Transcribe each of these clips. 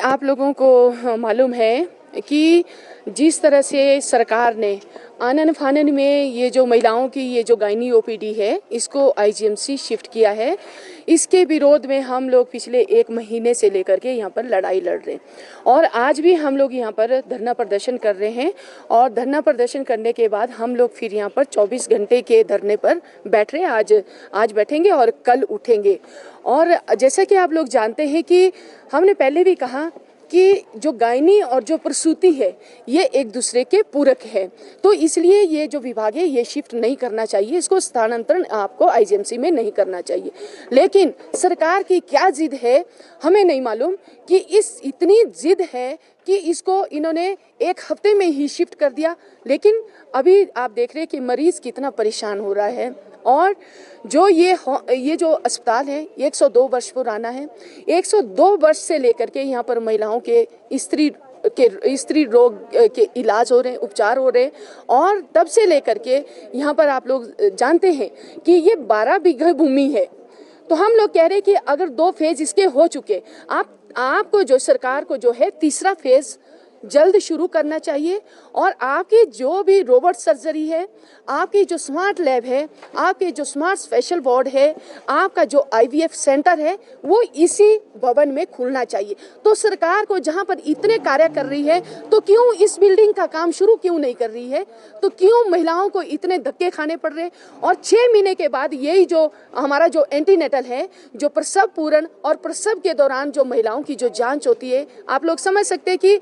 आप लोगों को मालूम है कि जिस तरह से सरकार ने आनन फानन में ये जो महिलाओं की ये जो गायनी ओपीडी है इसको आईजीएमसी शिफ्ट किया है, इसके विरोध में हम लोग पिछले 1 महीने से लेकर के यहाँ पर लड़ाई लड़ रहे हैं और आज भी हम लोग यहाँ पर धरना प्रदर्शन कर रहे हैं। और धरना प्रदर्शन करने के बाद हम लोग फिर यहाँ पर 24 घंटे के धरने पर बैठ रहे हैं। आज बैठेंगे और कल उठेंगे। और जैसा कि आप लोग जानते हैं कि हमने पहले भी कहा कि जो गायनी और जो प्रसूति है ये एक दूसरे के पूरक है, तो इसलिए ये जो विभाग है ये शिफ्ट नहीं करना चाहिए, इसको स्थानांतरण आपको आईजीएमसी में नहीं करना चाहिए। लेकिन सरकार की क्या जिद है हमें नहीं मालूम कि इस इतनी जिद है कि इसको इन्होंने 1 हफ्ते में ही शिफ्ट कर दिया। लेकिन अभी आप देख रहे हैं कि मरीज कितना परेशान हो रहा है। और जो ये जो अस्पताल है 102 वर्ष पुराना है। 102 वर्ष से लेकर के यहाँ पर महिलाओं के स्त्री रोग के इलाज हो रहे हैं, उपचार हो रहे हैं। और तब से लेकर के यहाँ पर आप लोग जानते हैं कि ये 12 बीघा भूमि है। तो हम लोग कह रहे हैं कि अगर 2 फेज इसके हो चुके, आपको जो सरकार को जो है तीसरा फेज जल्द शुरू करना चाहिए। और आपकी जो भी रोबोट सर्जरी है, आपकी जो स्मार्ट लैब है, आपके जो स्मार्ट स्पेशल वार्ड है, आपका जो आईवीएफ सेंटर है वो इसी भवन में खुलना चाहिए। तो सरकार को जहां पर इतने कार्य कर रही है तो क्यों इस बिल्डिंग का काम शुरू क्यों नहीं कर रही है? तो क्यों महिलाओं को इतने धक्के खाने पड़ रहे हैं? और 6 महीने के बाद यही जो हमारा जो एंटीनेटल है, जो प्रसव पूर्ण और प्रसव के दौरान जो महिलाओं की जो जांच होती है, आप लोग समझ सकते हैं कि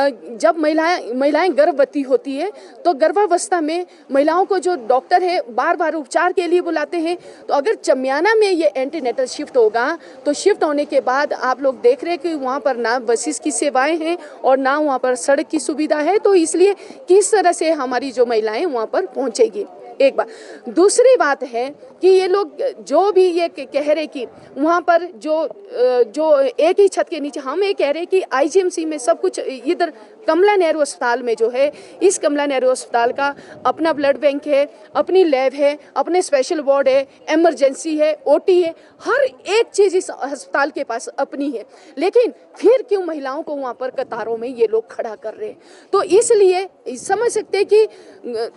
जब महिलाएं गर्भवती होती है तो गर्भावस्था में महिलाओं को जो डॉक्टर है बार बार उपचार के लिए बुलाते हैं। तो अगर चमियाना में ये एंटीनेटल शिफ्ट होगा तो शिफ्ट होने के बाद आप लोग देख रहे हैं कि वहाँ पर ना बसेस की सेवाएं हैं और ना वहाँ पर सड़क की सुविधा है। तो इसलिए किस तरह से हमारी जो महिलाएं वहाँ पर पहुँचेगी, एक बात। दूसरी है कि ये लोग जो भी ये कह रहे कि वहाँ पर जो एक ही छत के नीचे, हम ये कह रहे कि आईजीएमसी में सब कुछ, इधर कमला नेहरू अस्पताल में जो है, इस कमला नेहरू अस्पताल का अपना ब्लड बैंक है, अपनी लैब है, अपने स्पेशल वार्ड है, इमरजेंसी है, ओटी है, हर एक चीज़ इस अस्पताल के पास अपनी है। लेकिन फिर क्यों महिलाओं को वहाँ पर कतारों में ये लोग खड़ा कर रहे हैं? तो इसलिए समझ सकते हैं कि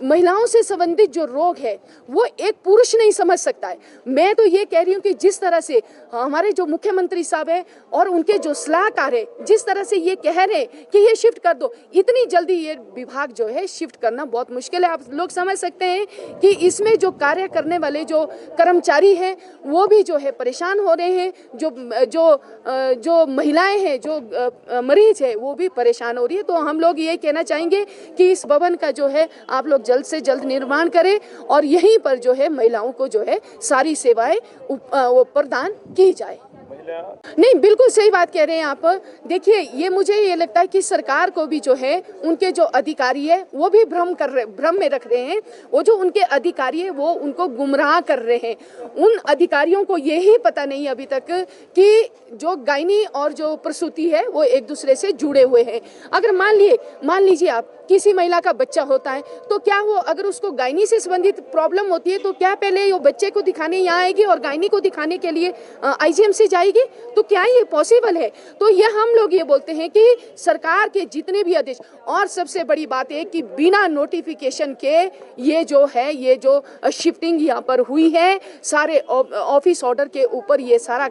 महिलाओं से संबंधित जो रोग है वो एक पुरुष नहीं समझ सकता है। मैं तो ये कह रही हूँ कि जिस तरह से हमारे जो मुख्यमंत्री साहब है और उनके जो सलाहकार है, जिस तरह से ये कह रहे हैं कि ये शिफ्ट कर दो, इतनी जल्दी ये विभाग जो है शिफ्ट करना बहुत मुश्किल है। आप लोग समझ सकते हैं कि इसमें जो कार्य करने वाले जो कर्मचारी हैं वो भी जो है परेशान हो रहे हैं, जो महिलाएं हैं, जो मरीज है वो भी परेशान हो रही है। तो हम लोग ये कहना चाहेंगे कि इस भवन का जो है आप लोग जल्द से जल्द निर्माण करें और यहीं पर जो है महिलाओं को जो है सारी सेवाएं वो प्रदान की जाए। नहीं, बिल्कुल सही बात कह रहे हैं आप। देखिए, ये मुझे ये लगता है कि सरकार को भी जो है उनके जो अधिकारी है वो भी भ्रम में रख रहे हैं। वो जो उनके अधिकारी है वो उनको गुमराह कर रहे हैं। उन अधिकारियों को यही पता नहीं अभी तक कि जो गायनी और जो प्रसूति है वो एक दूसरे से जुड़े हुए हैं। अगर मान लीजिए आप किसी महिला का बच्चा होता है तो क्या वो, अगर उसको गायनी से संबंधित प्रॉब्लम होती है तो क्या पहले वो बच्चे को दिखाने यहाँ आएगी और गायनी को दिखाने के लिए आईजीएमसी जाएगी? तो क्या ये पॉसिबल है? तो यह हम लोग ये बोलते हैं कि सरकार के जितने भी आदेश, और सबसे बड़ी बात है कि बिना नोटिफिकेशन के ये जो शिफ्टिंग यहाँ पर हुई है, सारे ऑफिस ऑर्डर के ऊपर ये सारा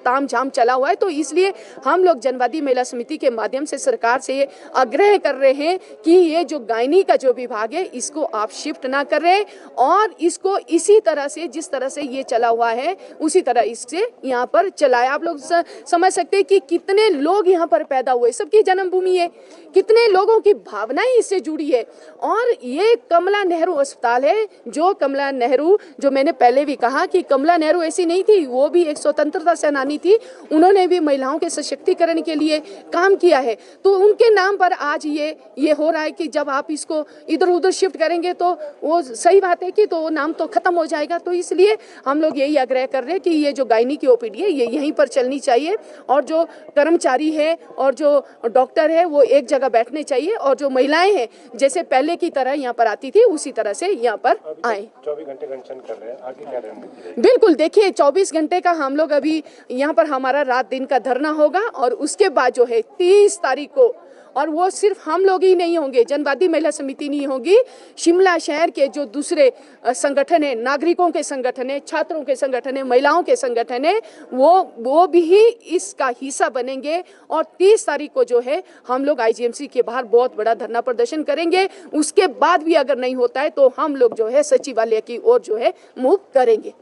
तामझाम चला हुआ है। तो इसलिए हम लोग जनवादी महिला समिति के माध्यम से सरकार से ये आग्रह कर रहे हैं कि ये जो गायनी का जो विभाग है इसको आप शिफ्ट ना करें और इसको इसी तरह से, जिस तरह से ये चला हुआ है उसी तरह इससे यहाँ पर चलाए। आप लोग समझ सकते हैं कि कितने लोग यहाँ पर पैदा हुए, सबकी जन्मभूमि है, कितने लोगों की भावनाएं इससे जुड़ी है। और ये कमला नेहरू अस्पताल है, जो कमला नेहरू, जो मैंने पहले भी कहा कि कमला नेहरू ऐसी नहीं थी, वो भी एक स्वतंत्रता सेनानी थी, उन्होंने भी महिलाओं के सशक्तिकरण के लिए काम किया है। तो उनके नाम पर आज ये हो रहा है कि जब आप इसको इधर उधर शिफ्ट करेंगे तो वो सही बात है कि तो वो नाम तो खत्म हो जाएगा। तो इसलिए हम लोग यही आग्रह कर रहे हैं कि ये जो गायनी की ओपीडी है ये यहीं पर पर चलनी चाहिए और जो कर्मचारी है और जो डॉक्टर है वो एक जगह बैठने चाहिए और जो महिलाएं हैं जैसे पहले की तरह यहाँ पर आती थी उसी तरह से यहाँ पर आए। 24 घंटे अनशन कर रहे हैं, आगे क्या रणनीति? बिल्कुल, देखिए 24 घंटे का हम लोग अभी यहाँ पर हमारा रात दिन का धरना होगा और उसके बाद जो है 30 तारीख को, और वो सिर्फ हम लोग ही नहीं होंगे, जनवादी महिला समिति नहीं होगी, शिमला शहर के जो दूसरे संगठन है, नागरिकों के संगठन है, छात्रों के संगठन है, महिलाओं के संगठन है, वो भी इसका हिस्सा बनेंगे और 30 तारीख को जो है हम लोग आईजीएमसी के बाहर बहुत बड़ा धरना प्रदर्शन करेंगे। उसके बाद भी अगर नहीं होता है तो हम लोग जो है सचिवालय की ओर जो है मूव करेंगे।